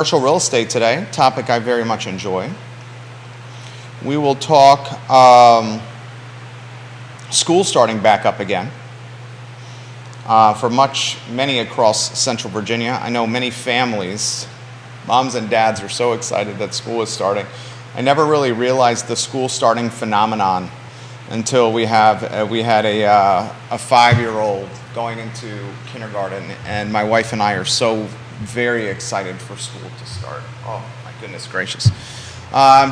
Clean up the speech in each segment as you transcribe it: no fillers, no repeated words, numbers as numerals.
Commercial real estate today, topic I very much enjoy. We will talk school starting back up again for many across Central Virginia. I know many families, moms and dads, are so excited that school is starting. I never really realized the school starting phenomenon until we had a 5-year-old going into kindergarten, and my wife and I are so very excited for school to start. Oh, my goodness gracious.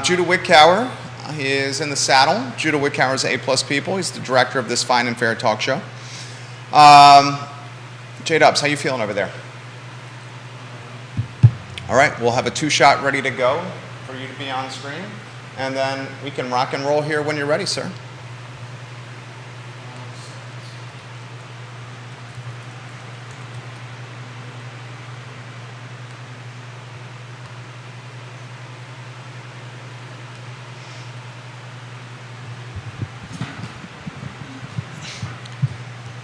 Judah Wickower is in the saddle. Judah Wickower is A+ People. He's the director of this fine and fair talk show. J-Dubs, how you feeling over there? All right, we'll have a 2-shot ready to go for you to be on screen, and then we can rock and roll here when you're ready, sir.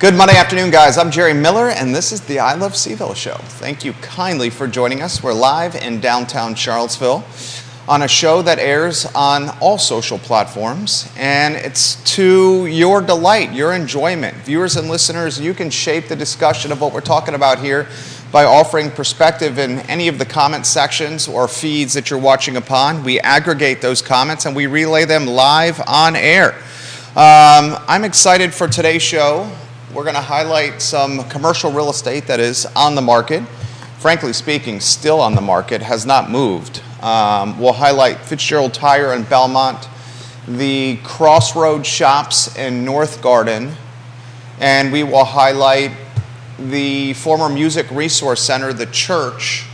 Good Monday afternoon, guys. I'm Jerry Miller, and this is the I Love CVille show. Thank you kindly for joining us. We're live in downtown Charlottesville on a show that airs on all social platforms, and it's to your delight, your enjoyment. Viewers and listeners, you can shape the discussion of what we're talking about here by offering perspective in any of the comment sections or feeds that you're watching upon. We aggregate those comments and we relay them live on air. I'm excited for today's show. We're going to highlight some commercial real estate that is on the market. Frankly speaking, still on the market, has not moved. We'll highlight Fitzgerald Tire in Belmont, the Crossroads Shops in North Garden, and we will highlight the former Music Resource Center, the church,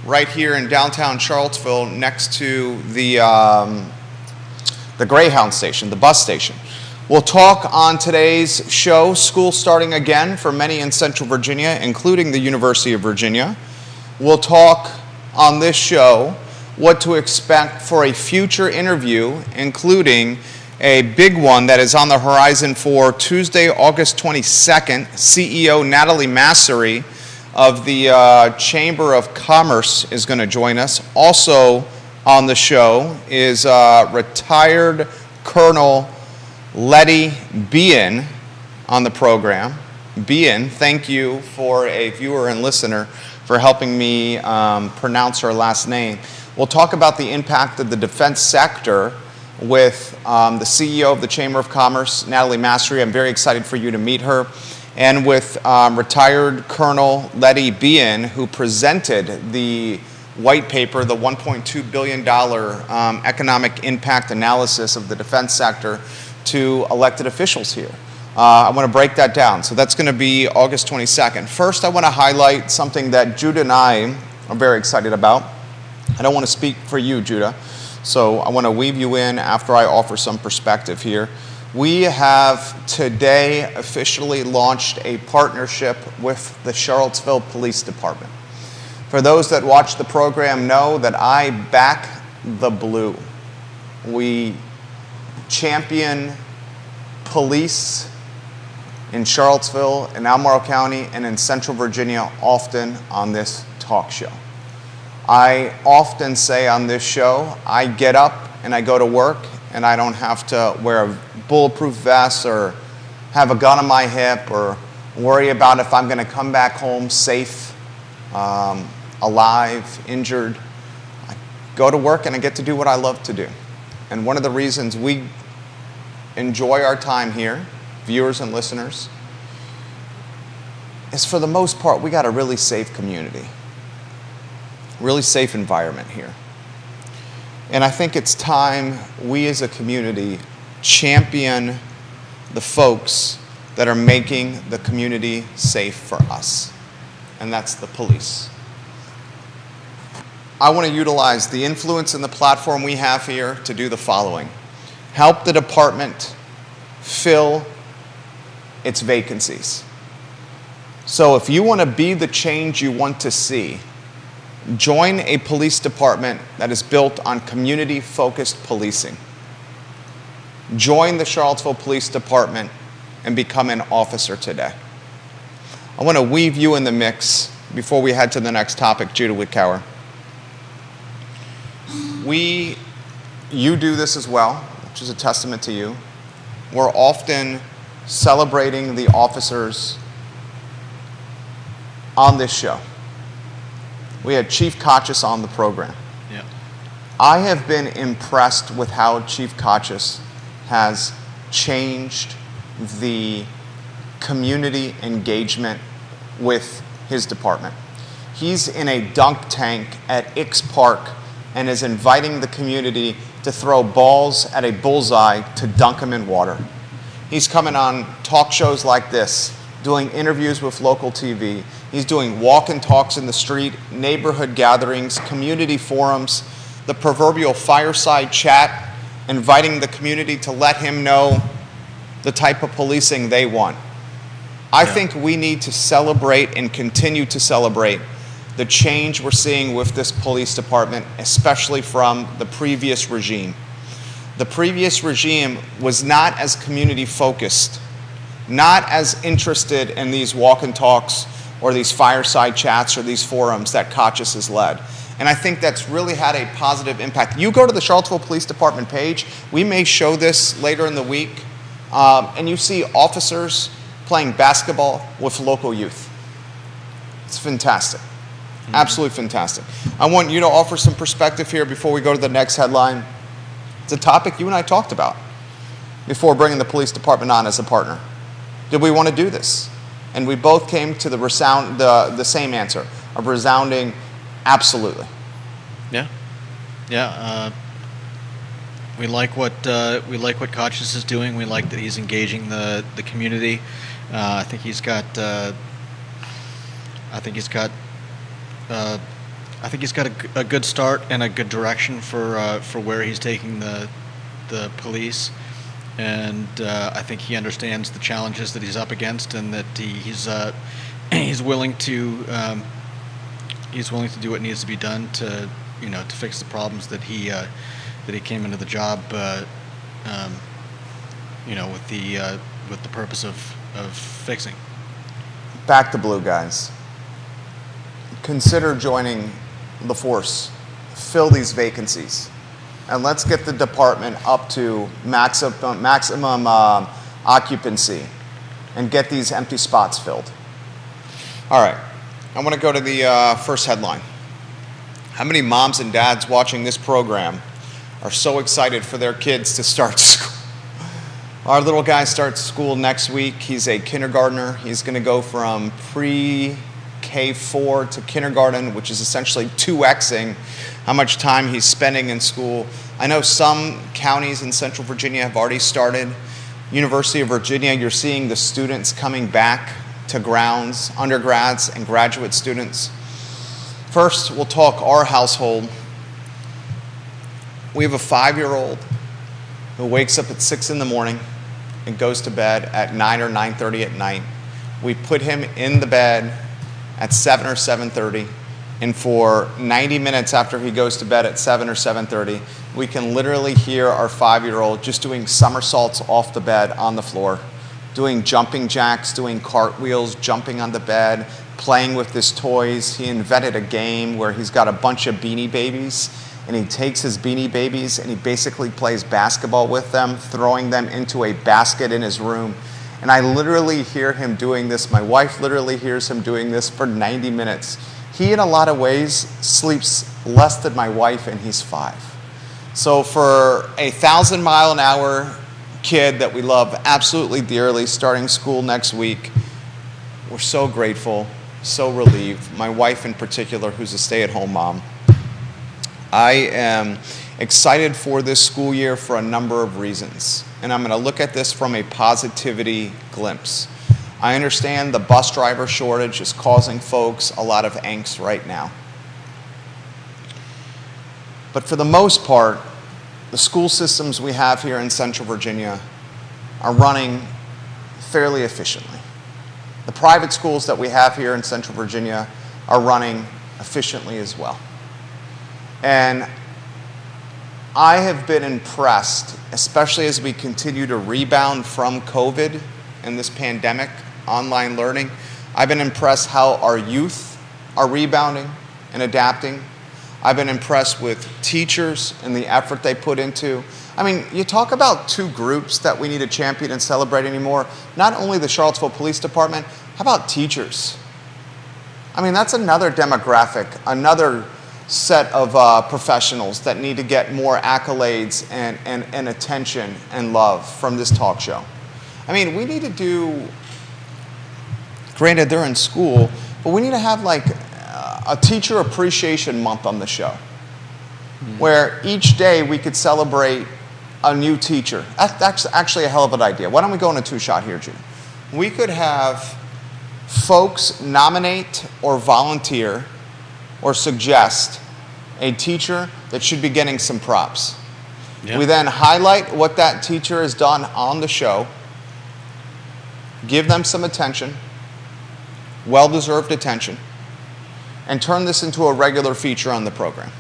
right here in downtown Charlottesville next to the Greyhound station, the bus station. We'll talk on today's show, school starting again for many in Central Virginia, including the University of Virginia. We'll talk on this show what to expect for a future interview, including a big one that is on the horizon for Tuesday, August 22nd. CEO Natalie Massery of the Chamber of Commerce is going to join us. Also on the show is retired Colonel Letty Behan on the program. Behan, thank you for a viewer and listener for helping me pronounce her last name. We'll talk about the impact of the defense sector with the CEO of the Chamber of Commerce, Natalie Massery. I'm very excited for you to meet her. And with retired Colonel Letty Behan, who presented the white paper, the $1.2 billion economic impact analysis of the defense sector to elected officials here. I want to break that down. So that's going to be August 22nd. First, I want to highlight something that Judah and I are very excited about. I don't want to speak for you, Judah, so I want to weave you in after I offer some perspective here. We have today officially launched a partnership with the Charlottesville Police Department. For those that watch the program know that I back the blue. We champion police in Charlottesville, in Albemarle County, and in Central Virginia often on this talk show. I often say on this show, I get up and I go to work and I don't have to wear a bulletproof vest or have a gun on my hip or worry about if I'm going to come back home safe, alive, injured. I go to work and I get to do what I love to do. And one of the reasons we enjoy our time here, viewers and listeners, is for the most part, we got a really safe community, really safe environment here. And I think it's time we as a community champion the folks that are making the community safe for us, and that's the police. I want to utilize the influence and the platform we have here to do the following. Help the department fill its vacancies. So if you want to be the change you want to see, join a police department that is built on community-focused policing. Join the Charlottesville Police Department and become an officer today. I want to weave you in the mix before we head to the next topic, Judah Wickower. You do this as well, which is a testament to you. We're often celebrating the officers on this show. We had Chief Kotchis on the program. Yeah. I have been impressed with how Chief Kotchis has changed the community engagement with his department. He's in a dunk tank at Ix Park and is inviting the community to throw balls at a bullseye to dunk them in water. He's coming on talk shows like this, doing interviews with local TV. He's doing walk and talks in the street, neighborhood gatherings, community forums, the proverbial fireside chat, inviting the community to let him know the type of policing they want. I think we need to celebrate and continue to celebrate the change we're seeing with this police department, especially from the previous regime. The previous regime was not as community focused, not as interested in these walk and talks or these fireside chats or these forums that Kotchis has led. And I think that's really had a positive impact. You go to the Charlottesville Police Department page, we may show this later in the week, and you see officers playing basketball with local youth. It's fantastic. Absolutely fantastic. I want you to offer some perspective here before we go to the next headline. It's a topic you and I talked about before bringing the police department on as a partner. Did we want to do this? And we both came to the same answer, a resounding absolutely. Yeah. We like what Kotchis is doing. We like that he's engaging the community. I think he's got a good start and a good direction for where he's taking the police, and I think he understands the challenges that he's up against, and that he's willing to do what needs to be done to fix the problems that he came into the job with the purpose of fixing. Back to blue, guys. Consider joining the force. Fill these vacancies. And let's get the department up to maximum occupancy and get these empty spots filled. All right. I want to go to the first headline. How many moms and dads watching this program are so excited for their kids to start school? Our little guy starts school next week. He's a kindergartner. He's going to go from pre-K4 to kindergarten, which is essentially 2xing how much time he's spending in school. I know some counties in Central Virginia have already started. University of Virginia, you're seeing the students coming back to grounds, undergrads and graduate students. First, we'll talk our household. We have a 5-year-old who wakes up at 6 in the morning and goes to bed at 9 or 9:30 at night. We put him in the bed at 7 or 7:30, and for 90 minutes after he goes to bed at 7 or 7:30, we can literally hear our 5-year-old just doing somersaults off the bed on the floor, doing jumping jacks, doing cartwheels, jumping on the bed, playing with his toys. He invented a game where he's got a bunch of Beanie Babies, and he takes his Beanie Babies and he basically plays basketball with them, throwing them into a basket in his room. And I literally hear him doing this. My wife literally hears him doing this for 90 minutes. He, in a lot of ways, sleeps less than my wife, and he's 5. So for a 1,000-mile-an-hour kid that we love absolutely dearly, starting school next week, we're so grateful, so relieved. My wife in particular, who's a stay-at-home mom. I am excited for this school year for a number of reasons, and I'm going to look at this from a positivity glimpse. I understand the bus driver shortage is causing folks a lot of angst right now. But for the most part, the school systems we have here in Central Virginia are running fairly efficiently. The private schools that we have here in Central Virginia are running efficiently as well. And I have been impressed, especially as we continue to rebound from COVID and this pandemic, online learning. I've been impressed how our youth are rebounding and adapting. I've been impressed with teachers and the effort they put into. I mean, you talk about two groups that we need to champion and celebrate anymore. Not only the Charlottesville Police Department, how about teachers? I mean, that's another demographic, another set of professionals that need to get more accolades and attention and love from this talk show. I mean, we need to do, granted they're in school, but we need to have like a teacher appreciation month on the show, where each day we could celebrate a new teacher. That's actually a hell of an idea. Why don't we go on a two-shot here, Jude? We could have folks nominate or volunteer or suggest a teacher that should be getting some props. Yeah. We then highlight what that teacher has done on the show, give them some attention, well-deserved attention, and turn this into a regular feature on the program.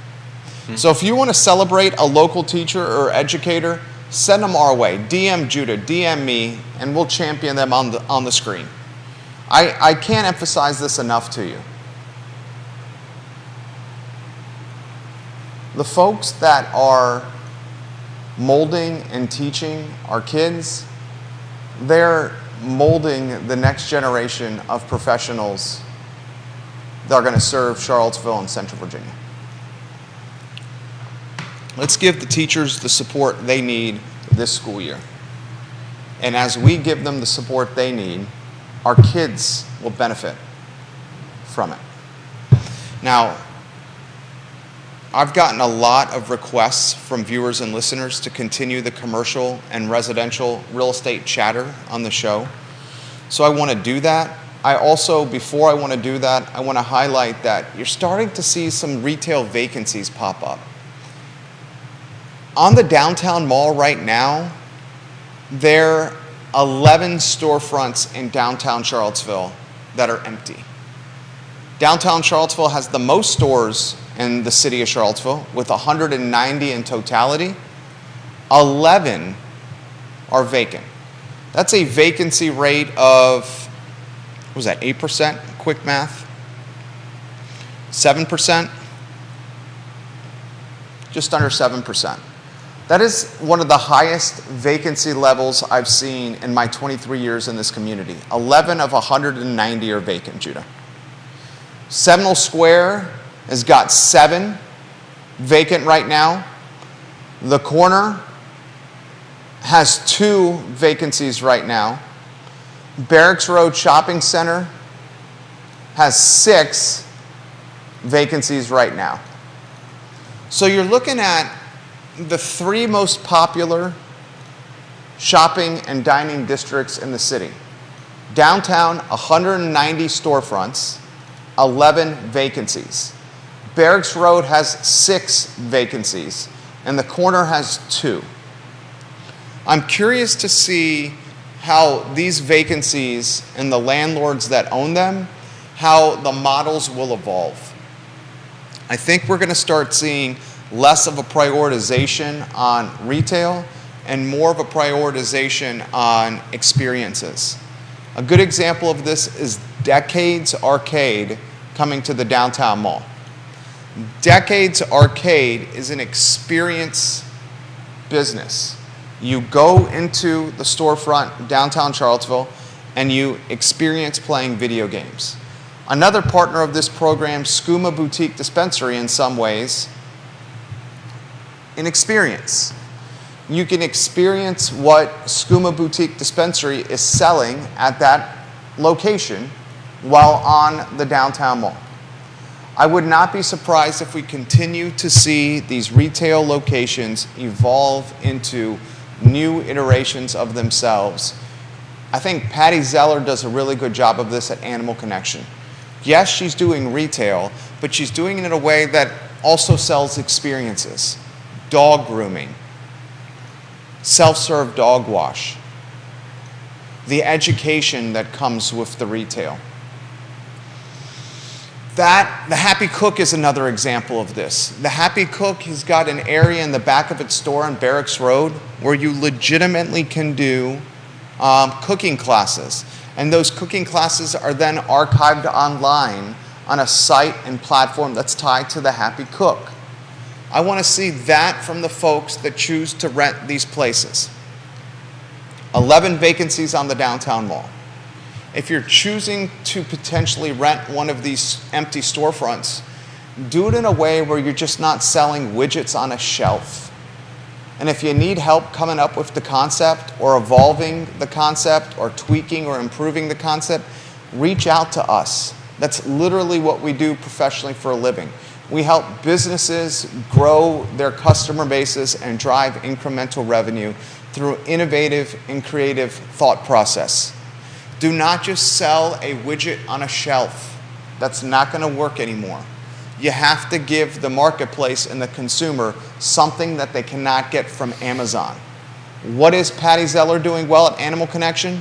So if you want to celebrate a local teacher or educator, send them our way. DM Judah, DM me, and we'll champion them on the screen. I can't emphasize this enough to you. The folks that are molding and teaching our kids, they're molding the next generation of professionals that are going to serve Charlottesville and Central Virginia. Let's give the teachers the support they need this school year. And as we give them the support they need, our kids will benefit from it. Now, I've gotten a lot of requests from viewers and listeners to continue the commercial and residential real estate chatter on the show. So I want to do that. I also, before I want to do that, I want to highlight that you're starting to see some retail vacancies pop up. On the downtown mall right now, there are 11 storefronts in downtown Charlottesville that are empty. Downtown Charlottesville has the most stores in the city of Charlottesville, with 190 in totality. 11 are vacant. That's a vacancy rate of, what was that, 8%? Quick math. 7%? Just under 7%. That is one of the highest vacancy levels I've seen in my 23 years in this community. 11 of 190 are vacant, Judah. Seminole Square has got 7 vacant right now. The Corner has 2 vacancies right now. Barracks Road Shopping Center has 6 vacancies right now. So you're looking at the 3 most popular shopping and dining districts in the city. Downtown, 190 storefronts, 11 vacancies. Barracks Road has 6 vacancies, and the Corner has 2. I'm curious to see how these vacancies and the landlords that own them, how the models will evolve. I think we're going to start seeing less of a prioritization on retail and more of a prioritization on experiences. A good example of this is Decades Arcade coming to the downtown mall. Decades Arcade is an experience business. You go into the storefront downtown Charlottesville and you experience playing video games. Another partner of this program, Skooma Boutique Dispensary, in some ways, an experience. You can experience what Skooma Boutique Dispensary is selling at that location while on the downtown mall. I would not be surprised if we continue to see these retail locations evolve into new iterations of themselves. I think Patty Zeller does a really good job of this at Animal Connection. Yes, she's doing retail, but she's doing it in a way that also sells experiences. Dog grooming, self-serve dog wash, the education that comes with the retail. The Happy Cook is another example of this. The Happy Cook has got an area in the back of its store on Barracks Road where you legitimately can do cooking classes. And those cooking classes are then archived online on a site and platform that's tied to the Happy Cook. I want to see that from the folks that choose to rent these places. 11 vacancies on the downtown mall. If you're choosing to potentially rent one of these empty storefronts, do it in a way where you're just not selling widgets on a shelf. And if you need help coming up with the concept or evolving the concept or tweaking or improving the concept, reach out to us. That's literally what we do professionally for a living. We help businesses grow their customer bases and drive incremental revenue through innovative and creative thought process. Do not just sell a widget on a shelf. That's not going to work anymore. You have to give the marketplace and the consumer something that they cannot get from Amazon. What is Patty Zeller doing well at Animal Connection?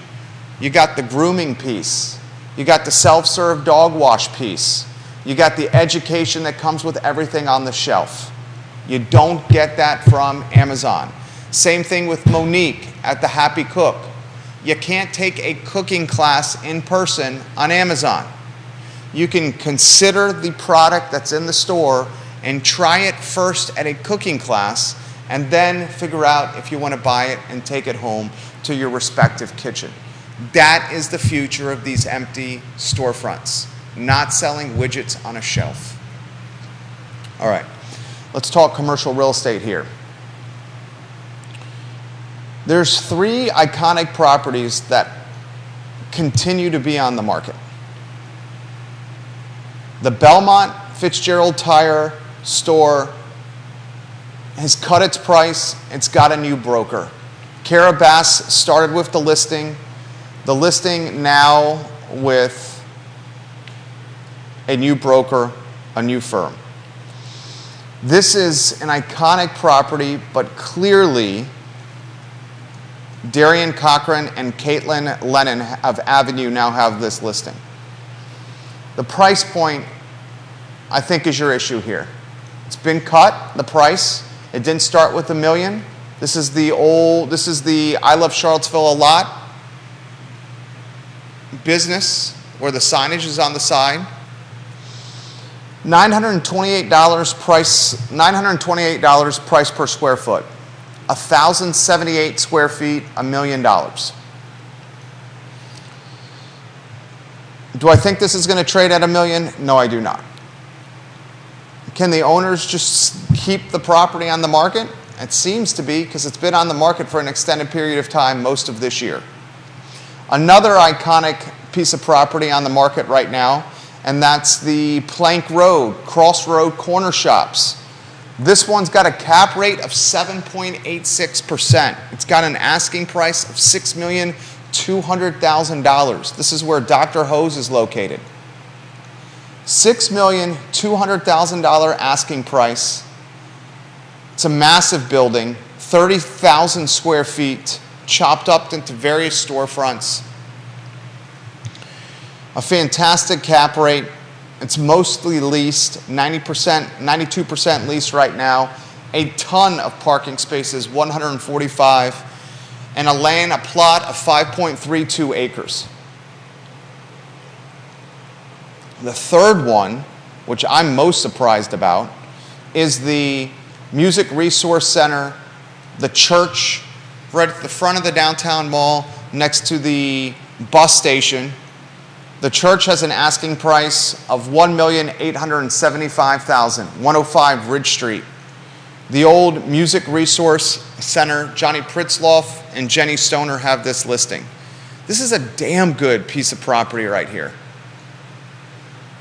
You got the grooming piece. You got the self-serve dog wash piece. You got the education that comes with everything on the shelf. You don't get that from Amazon. Same thing with Monique at the Happy Cook. You can't take a cooking class in person on Amazon. You can consider the product that's in the store and try it first at a cooking class and then figure out if you want to buy it and take it home to your respective kitchen. That is the future of these empty storefronts, not selling widgets on a shelf. All right, let's talk commercial real estate here. There's 3 iconic properties that continue to be on the market. The Belmont Fitzgerald Tire store has cut its price. It's got a new broker. Kara Bass started with the listing. The listing now with a new broker, a new firm. This is an iconic property, but clearly Darian Cochran and Caitlin Lennon of Avenue now have this listing. The price point, I think, is your issue here. It's been cut, the price. It didn't start with $1 million. This is the I Love Charlottesville a lot business where the signage is on the side. $928 price per square foot. 1,078 square feet, $1 million. Do I think this is going to trade at $1 million? No, I do not. Can the owners just keep the property on the market? It seems to be, because it's been on the market for an extended period of time, most of this year. Another iconic piece of property on the market right now, and that's the Plank Road, Crossroad Corner Shops. This one's got a cap rate of 7.86%. It's got an asking price of $6,200,000. This is where Dr. Hose is located. $6,200,000 asking price. It's a massive building, 30,000 square feet, chopped up into various storefronts. A fantastic cap rate. It's mostly leased, 90%, 92% leased right now. A ton of parking spaces, 145, and a plot of 5.32 acres. The third one, which I'm most surprised about, is the Music Resource Center, the church, right at the front of the downtown mall, next to the bus station. The church has an asking price of $1,875,000, 105 Ridge Street. The old Music Resource Center, Johnny Pritzloff and Jenny Stoner have this listing. This is a damn good piece of property right here.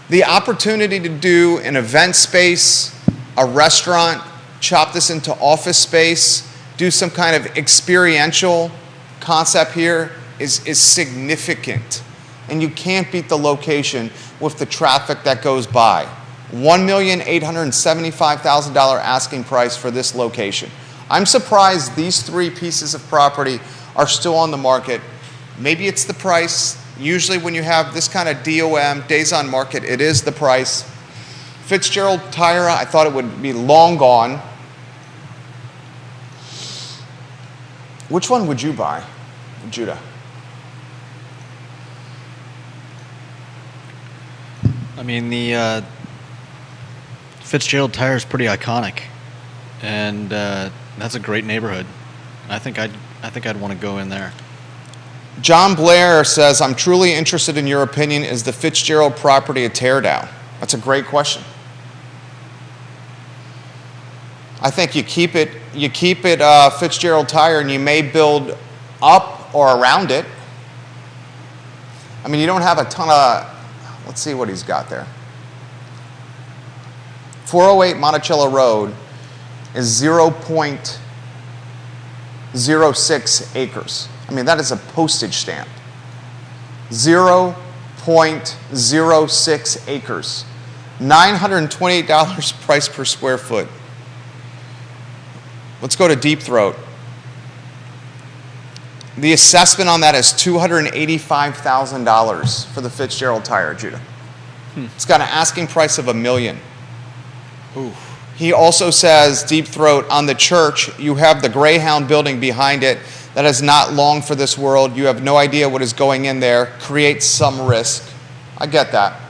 The opportunity to do an event space, a restaurant, chop this into office space, do some kind of experiential concept here is significant. And you can't beat the location with the traffic that goes by. $1,875,000 asking price for this location. I'm surprised these 3 pieces of property are still on the market. Maybe it's the price. Usually when you have this kind of DOM, days on market, it is the price. Fitzgerald Tire, I thought it would be long gone. Which one would you buy, Judah? I mean, the Fitzgerald Tire is pretty iconic, and that's a great neighborhood. I think I'd want to go in there. John Blair says, I'm truly interested in your opinion. Is the Fitzgerald property a teardown? That's a great question. I think you keep it Fitzgerald Tire, and you may build up or around it. I mean, you don't have a ton of, let's see what he's got there. 408 Monticello Road is 0.06 acres. I mean, that is a postage stamp. 0.06 acres. $928 price per square foot. Let's go to Deep Throat. The assessment on that is $285,000 for the Fitzgerald Tire, Judah. It's got an asking price of $1 million. Ooh. He also says, Deep Throat, on the church, you have the Greyhound building behind it that is not long for this world. You have no idea what is going in there. Creates some risk. I get that.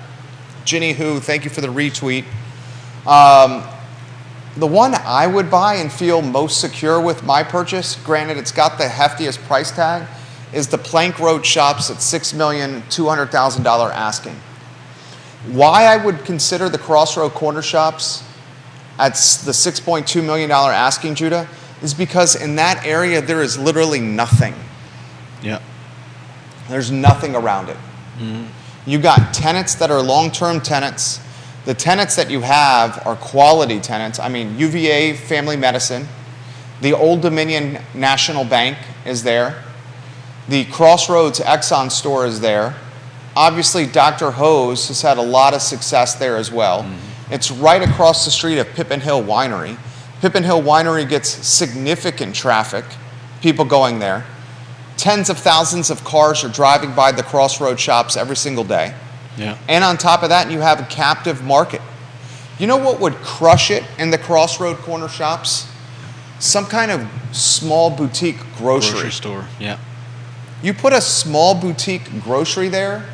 Ginny Who, thank you for the retweet. The one I would buy and feel most secure with my purchase, granted it's got the heftiest price tag, is the Plank Road Shops at $6,200,000 asking. Why I would consider the Crossroad Corner Shops at the $6.2 million asking, Judah, is because in that area there is literally nothing. Yeah. There's nothing around it. Mm-hmm. You got tenants that are long-term tenants. The tenants that you have are quality tenants. I mean, UVA Family Medicine, the Old Dominion National Bank is there. The Crossroads Exxon store is there. Obviously, Dr. Hose has had a lot of success there as well. Mm-hmm. It's right across the street of Pippin Hill Winery. Pippin Hill Winery gets significant traffic, people going there. Tens of thousands of cars are driving by the Crossroads Shops every single day. Yeah. And on top of that, you have a captive market. You know what would crush it in the Crossroad Corner Shops? Some kind of small boutique grocery store. Yeah. You put a small boutique grocery there,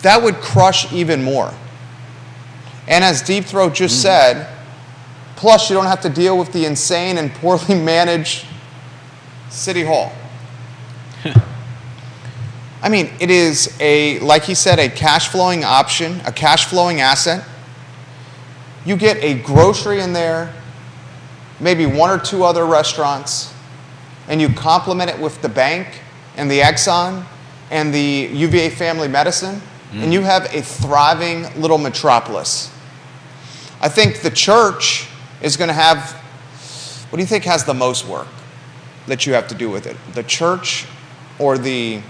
that would crush even more. And as Deep Throat just said, plus you don't have to deal with the insane and poorly managed City Hall. I mean, it is like he said, a cash flowing option, a cash flowing asset. You get a grocery in there, maybe one or two other restaurants, and you complement it with the bank and the Exxon and the UVA Family Medicine, and you have a thriving little metropolis. I think the church is going to have, what do you think has the most work that you have to do with it? The church or the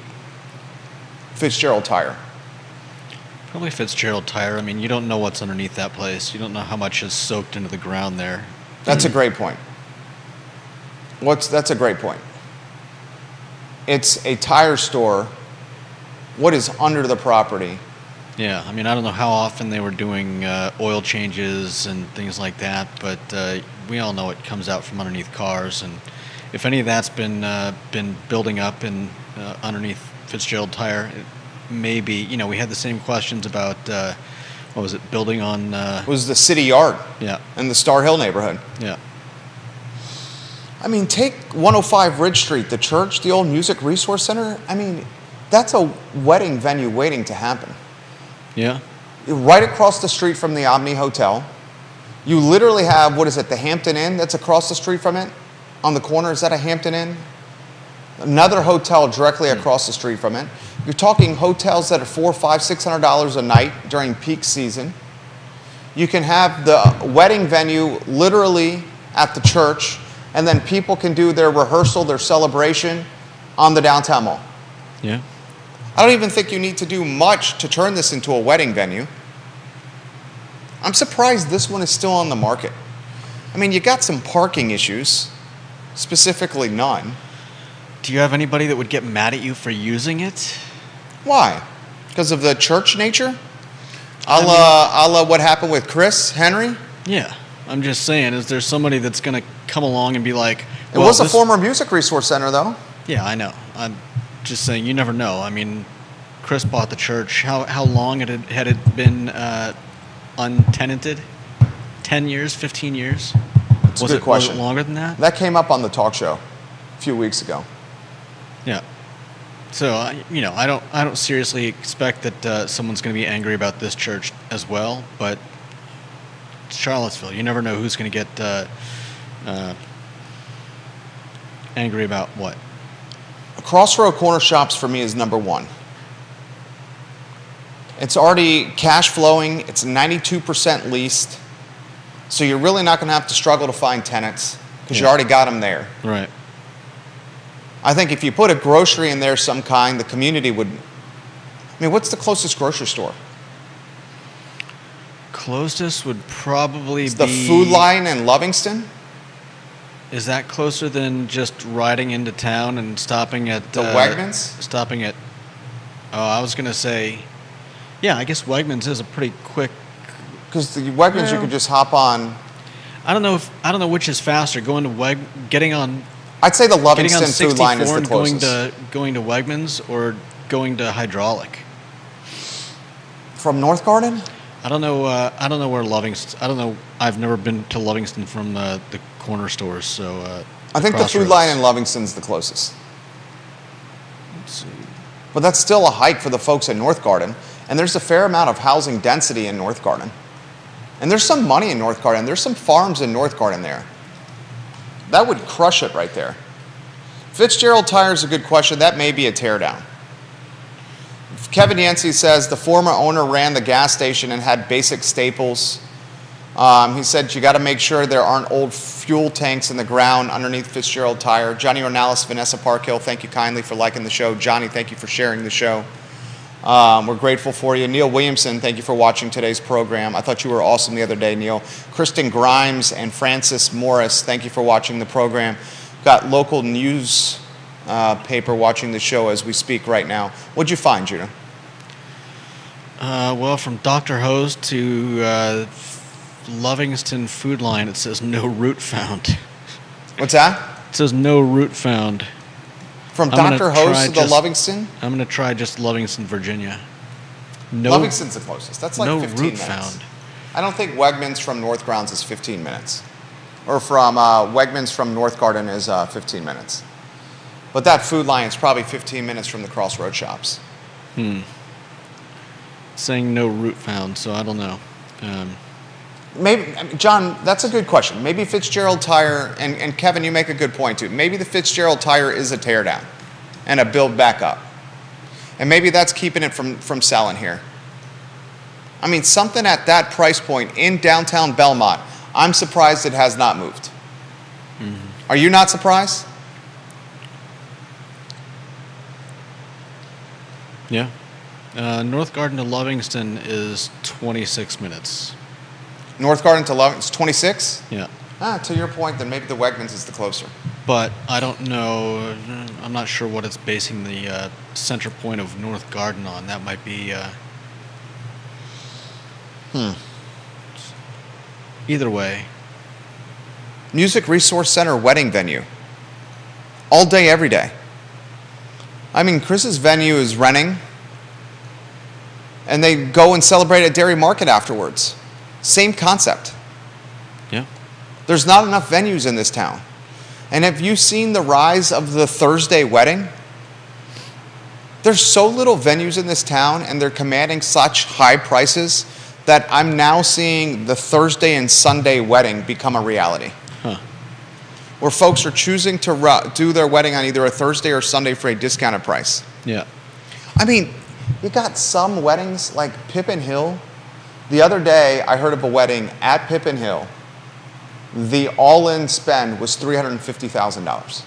Fitzgerald Tire? Probably Fitzgerald Tire. I mean, you don't know what's underneath that place. You don't know how much is soaked into the ground there. That's a great point. That's a great point. It's a tire store. What is under the property? Yeah, I mean, I don't know how often they were doing oil changes and things like that, but we all know it comes out from underneath cars, and if any of that's been building up in underneath Fitzgerald Tire, maybe, we had the same questions about, what was it, building on... It was the city yard. Yeah. In the Star Hill neighborhood. Yeah. I mean, take 105 Ridge Street, the church, the old Music Resource Center. I mean, that's a wedding venue waiting to happen. Yeah. Right across the street from the Omni Hotel. You literally have, what is it, the Hampton Inn that's across the street from it? On the corner, is that a Hampton Inn? Another hotel directly across the street from it. You're talking hotels that are $400, $500, $600 a night during peak season. You can have the wedding venue literally at the church, and then people can do their rehearsal, their celebration on the downtown mall. Yeah. I don't even think you need to do much to turn this into a wedding venue. I'm surprised this one is still on the market. I mean, you got some parking issues, specifically none. Do you have anybody that would get mad at you for using it? Why? Because of the church nature? A la what happened with Chris Henry? Yeah. I'm just saying, is there somebody that's going to come along and be like... It was a former music resource center, though. Yeah, I know. I'm just saying, you never know. I mean, Chris bought the church, how long had it been untenanted? 10 years, 15 years? It's a good question. Was it longer than that? That came up on the talk show a few weeks ago. Yeah. So I don't seriously expect that someone's going to be angry about this church as well, but it's Charlottesville. You never know who's going to get angry about what. Crossroad Corner Shops for me is number one. It's already cash flowing. It's 92% leased. So you're really not going to have to struggle to find tenants because you already got them there. Right. I think if you put a grocery in there some kind, the community would... I mean, what's the closest grocery store? Closest would probably It's be... the Food Line in Lovingston? Is that closer than just riding into town and stopping at... The Wegmans? Stopping at... Oh, I was going to say... Yeah, I guess Wegmans is a pretty quick... Because the Wegmans, you could just hop on... I don't know which is faster, getting on I'd say the getting on Lovingston 64 Food Line is the and closest. going to Wegmans or going to Hydraulic. From North Garden? I don't know where Lovingston. I don't know. I've never been to Lovingston from the corner stores. So I think the Food Line in Lovingston's the closest. Let's see. But that's still a hike for the folks in North Garden. And there's a fair amount of housing density in North Garden. And there's some money in North Garden. There's some farms in North Garden there. That would crush it right there. Fitzgerald Tire is a good question. That may be a teardown. Kevin Yancey says the former owner ran the gas station and had basic staples. He said you got to make sure there aren't old fuel tanks in the ground underneath Fitzgerald Tire. Johnny Ornalis, Vanessa Parkhill, thank you kindly for liking the show. Johnny, thank you for sharing the show. We're grateful for you. Neil Williamson, thank you for watching today's program. I thought you were awesome the other day, Neil. Kristen Grimes and Francis Morris, thank you for watching the program. Got local news paper watching the show as we speak right now. What'd you find, Judah? Well, from Dr. Hose to Lovingston Food Line, it says no route found. What's that? It says no route found. From I'm Dr. Hose to the Lovingston? I'm going to try just Lovingston, Virginia. No, Lovingston's the closest. That's like no 15 route minutes. found. I don't think Wegmans from North Grounds is 15 minutes. Or from Wegmans from North Garden is 15 minutes. But that Food Line is probably 15 minutes from the Crossroad Shops. Saying no route found, so I don't know. Maybe, John, that's a good question. Maybe Fitzgerald Tire, and Kevin, you make a good point too. Maybe the Fitzgerald Tire is a teardown and a build back up. And maybe that's keeping it from selling here. I mean, something at that price point in downtown Belmont, I'm surprised it has not moved. Are you not surprised? Yeah. North Garden to Lovingston is 26 minutes. North Garden to Lovingston, 26? Yeah. To your point, then maybe the Wegmans is the closer. But I don't know. I'm not sure what it's basing the center point of North Garden on. That might be. Either way. Music Resource Center wedding venue. All day, every day. I mean, Chris's venue is renting, and they go and celebrate at Dairy Market afterwards. Same concept. Yeah. There's not enough venues in this town. And have you seen the rise of the Thursday wedding? There's so little venues in this town, and they're commanding such high prices that I'm now seeing the Thursday and Sunday wedding become a reality. Where folks are choosing to do their wedding on either a Thursday or Sunday for a discounted price. Yeah. I mean, you got some weddings like Pippin Hill. The other day, I heard of a wedding at Pippin Hill. The all-in spend was $350,000.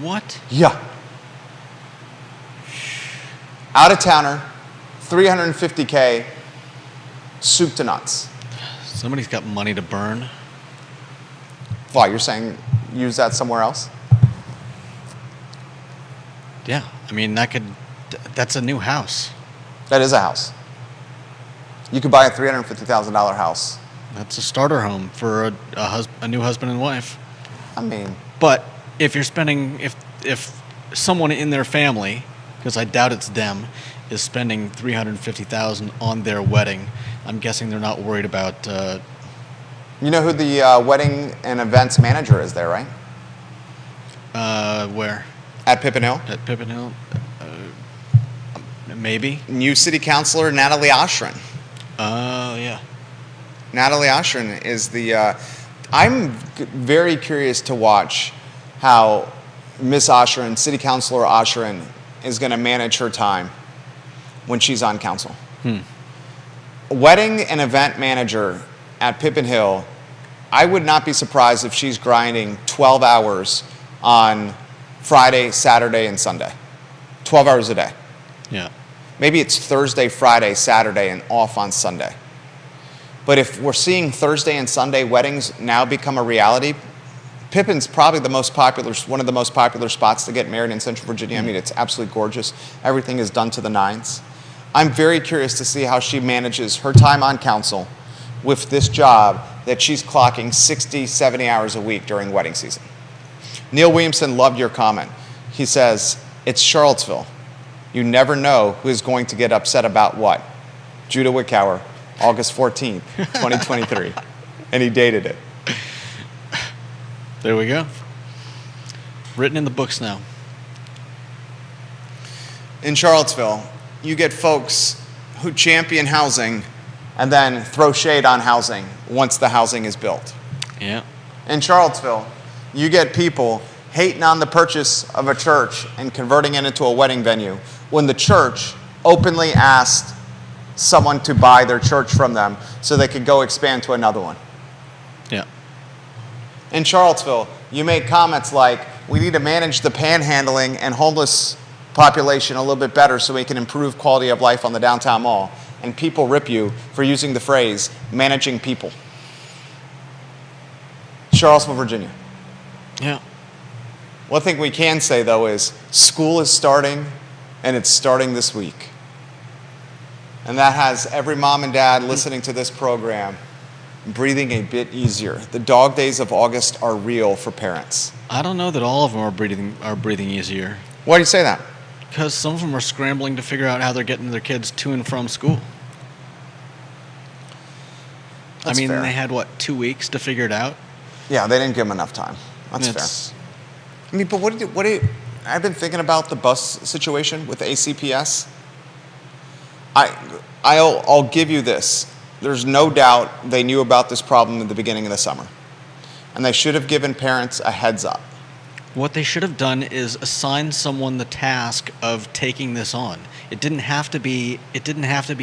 What? Yeah. Out-of-towner, $350K, soup to nuts. Somebody's got money to burn. Why, you're saying use that somewhere else? Yeah. I mean, that's a new house. That is a house. You could buy a $350,000 house. That's a starter home for a new husband and wife. I mean, but if you're spending, if someone in their family, because I doubt it's them, is spending $350,000 on their wedding. I'm guessing they're not worried about. You know who the wedding and events manager is there, right? Where? At Pippin Hill. At Pippin Hill? Maybe. New city councilor Natalie Oshrin. Yeah. Natalie Oshrin is the. I'm very curious to watch how Miss Oshrin, City Councilor Oshrin, is going to manage her time when she's on council. Wedding and event manager at Pippin Hill, I would not be surprised if she's grinding 12 hours on Friday, Saturday, and Sunday. 12 hours a day. Yeah. Maybe it's Thursday, Friday, Saturday, and off on Sunday. But if we're seeing Thursday and Sunday weddings now become a reality, Pippin's probably one of the most popular spots to get married in Central Virginia. I mean, it's absolutely gorgeous. Everything is done to the nines. I'm very curious to see how she manages her time on council with this job that she's clocking 60, 70 hours a week during wedding season. Neil Williamson loved your comment. He says, it's Charlottesville. You never know who is going to get upset about what. Judah Wickower, August 14th, 2023. And he dated it. There we go. Written in the books now. In Charlottesville, you get folks who champion housing and then throw shade on housing once the housing is built. Yeah. In Charlottesville, you get people hating on the purchase of a church and converting it into a wedding venue when the church openly asked someone to buy their church from them so they could go expand to another one. Yeah. In Charlottesville, you make comments like, we need to manage the panhandling and homeless population a little bit better so we can improve quality of life on the downtown mall. And people rip you for using the phrase, managing people. Charlottesville, Virginia. Yeah. One thing we can say, though, is school is starting, and it's starting this week. And that has every mom and dad listening to this program breathing a bit easier. The dog days of August are real for parents. I don't know that all of them are breathing easier. Why do you say that? Because some of them are scrambling to figure out how they're getting their kids to and from school. That's fair. They had, 2 weeks to figure it out? Yeah, they didn't give them enough time. That's fair. I mean, but what do you, I've been thinking about the bus situation with ACPS. I'll give you this. There's no doubt they knew about this problem at the beginning of the summer. And they should have given parents a heads up. What they should have done is assign someone the task of taking this on. It didn't have to be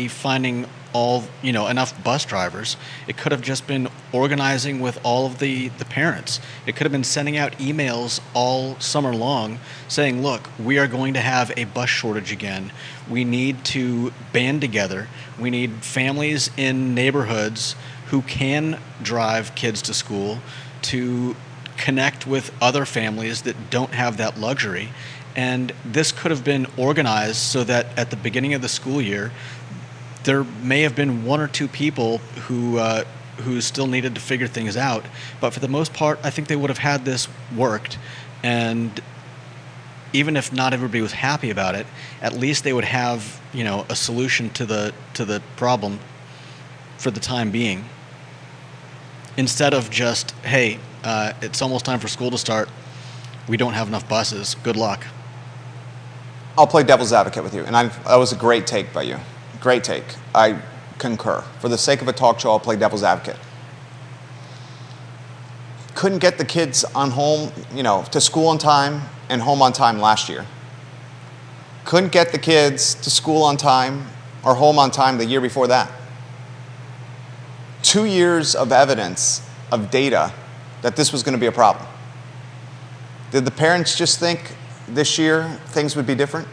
finding enough bus drivers. It could have just been organizing with all of the parents. It could have been sending out emails all summer long saying, look, we are going to have a bus shortage again. We need to band together. We need families in neighborhoods who can drive kids to school to connect with other families that don't have that luxury. And this could have been organized so that at the beginning of the school year, there may have been one or two people who still needed to figure things out. But for the most part, I think they would have had this worked. And even if not everybody was happy about it, at least they would have, a solution to the problem for the time being. Instead of just, hey, it's almost time for school to start. We don't have enough buses. Good luck. I'll play devil's advocate with you. And that was a great take by you. Great take. I concur. For the sake of a talk show, I'll play devil's advocate. Couldn't get the kids to school on time and home on time last year. Couldn't get the kids to school on time or home on time the year before that. 2 years of evidence, of data, that this was going to be a problem. Did the parents just think this year things would be different?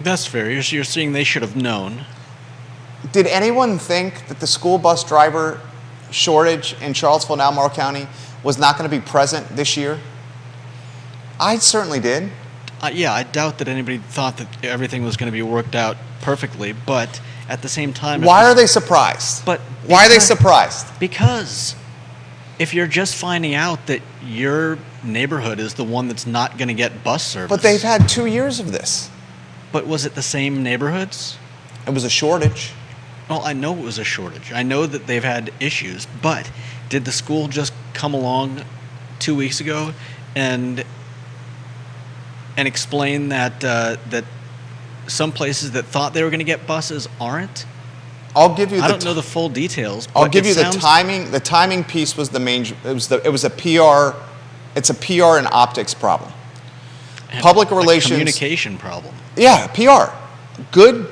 That's fair. You're seeing they should have known. Did anyone think that the school bus driver shortage in Charlottesville and Albemarle County was not going to be present this year? I certainly did. I doubt that anybody thought that everything was going to be worked out perfectly, but at the same time... Why are they surprised? Why are they surprised? Because if you're just finding out that your neighborhood is the one that's not going to get bus service... But they've had 2 years of this. But was it the same neighborhoods? It was a shortage. Well, I know it was a shortage. I know that they've had issues, but did the school just come along 2 weeks ago and explain that that some places that thought they were going to get buses aren't? I'll give you. I don't know the full details. But I'll give you the timing. The timing piece was the main. It was a PR. It's a PR and optics problem. Public relations. Communication problem. Yeah, PR. Good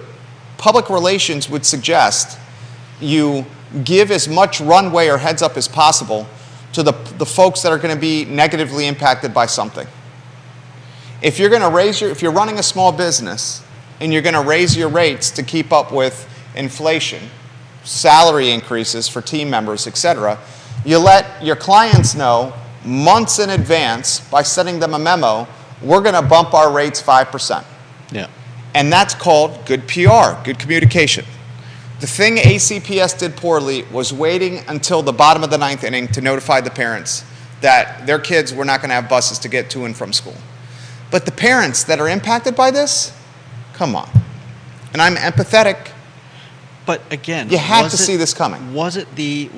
public relations would suggest you give as much runway or heads up as possible to the folks that are going to be negatively impacted by something. If you're going to if you're running a small business and you're going to raise your rates to keep up with inflation, salary increases for team members, etc., you let your clients know months in advance by sending them a memo, we're going to bump our rates 5%. Yeah. And that's called good PR, good communication. The thing ACPS did poorly was waiting until the bottom of the ninth inning to notify the parents that their kids were not going to have buses to get to and from school. But the parents that are impacted by this, come on. And I'm empathetic. But again, you had to see this coming. Was it the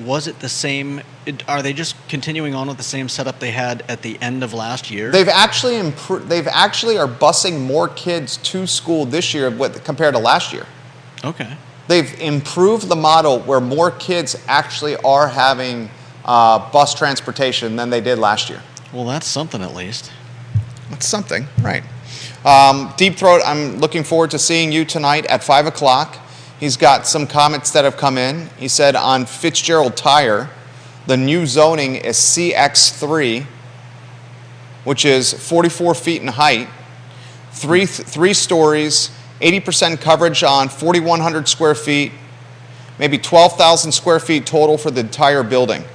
same? Are they just continuing on with the same setup they had at the end of last year? They've actually improved. They've actually are busing more kids to school this year compared to last year. Okay. They've improved the model where more kids actually are having bus transportation than they did last year. Well, that's something at least. That's something, right? Deep Throat, I'm looking forward to seeing you tonight at 5 o'clock. He's got some comments that have come in. He said on Fitzgerald Tire, the new zoning is CX3, which is 44 feet in height, three stories, 80% coverage on 4,100 square feet, maybe 12,000 square feet total for the entire building.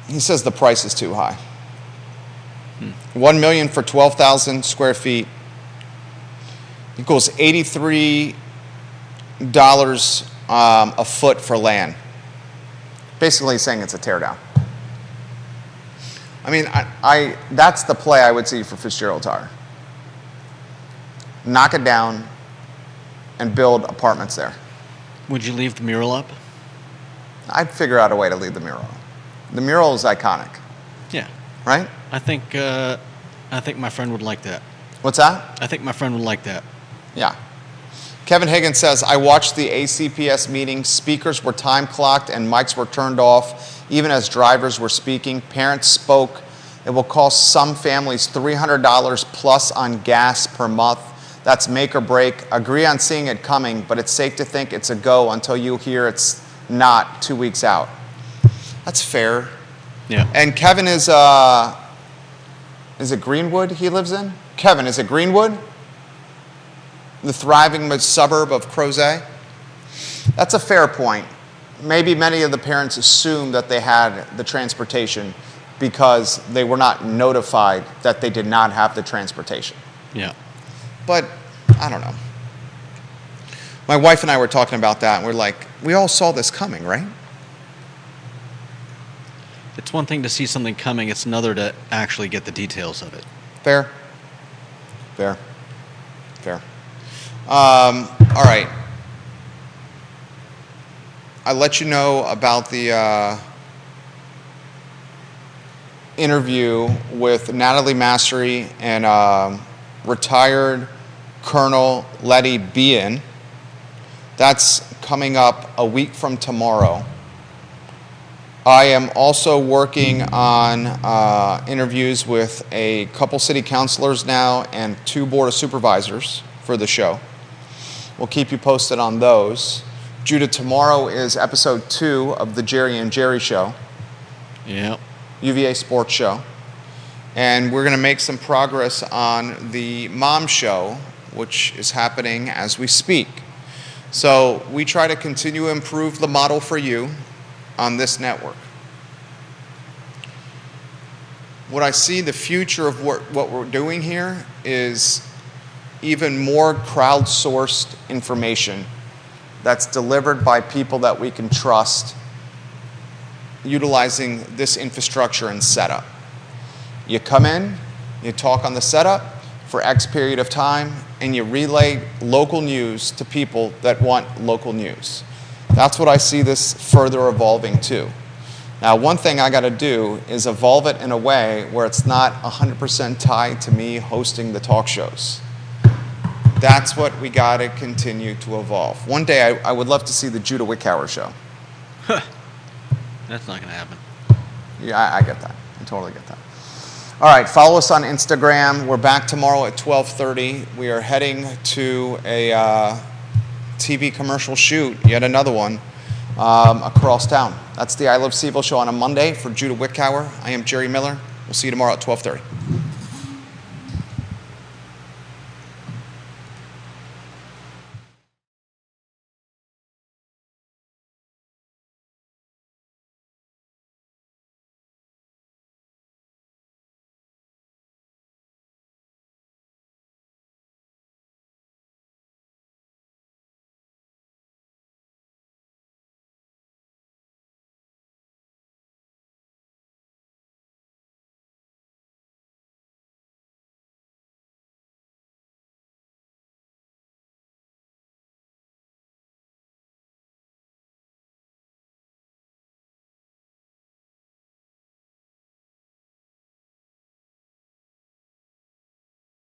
He says the price is too high. $1 million for 12,000 square feet equals $83 a foot for land. Basically saying it's a teardown. I mean, that's the play I would see for Fitzgerald Tire. Knock it down and build apartments there. Would you leave the mural up? I'd figure out a way to leave the mural up. The mural is iconic. Yeah. Right? I think my friend would like that. What's that? I think my friend would like that. Yeah. Kevin Higgins says, I watched the ACPS meeting. Speakers were time clocked and mics were turned off, even as drivers were speaking. Parents spoke. It will cost some families $300 plus on gas per month. That's make or break. Agree on seeing it coming, but it's safe to think it's a go until you hear it's not 2 weeks out. That's fair. Yeah. And Kevin is it Greenwood he lives in? Kevin, is it Greenwood? The thriving suburb of Crozet? That's a fair point. Maybe many of the parents assumed that they had the transportation because they were not notified that they did not have the transportation. Yeah. But I don't know. My wife and I were talking about that, and we're like, we all saw this coming, right? It's one thing to see something coming, it's another to actually get the details of it. Fair. Fair. Fair. All right. I let you know about the interview with Natalie Massery and retired Colonel Letty Behan. That's coming up a week from tomorrow. I am also working on interviews with a couple city councilors now and 2 board of supervisors for the show. We'll keep you posted on those. Judah, tomorrow is episode 2 of the Jerry and Jerry Show. Yep. UVA Sports Show. And we're going to make some progress on the Mom Show, which is happening as we speak. So we try to continue to improve the model for you on this network. What I see the future of what we're doing here is even more crowdsourced information that's delivered by people that we can trust, utilizing this infrastructure and setup. You come in, You talk on the setup for X period of time, and you relay local news to people that want local news. That's what I see this further evolving to. Now, one thing I got to do is evolve it in a way where it's not 100% tied to me hosting the talk shows. That's what we got to continue to evolve. One day, I would love to see the Judah Wickower show. That's not going to happen. Yeah, I get that. I totally get that. All right, follow us on Instagram. We're back tomorrow at 12:30. We are heading to a TV commercial shoot, yet another one, across town. That's the I Love CVille show on a Monday for Judah Wickower. I am Jerry Miller. We'll see you tomorrow at 12:30.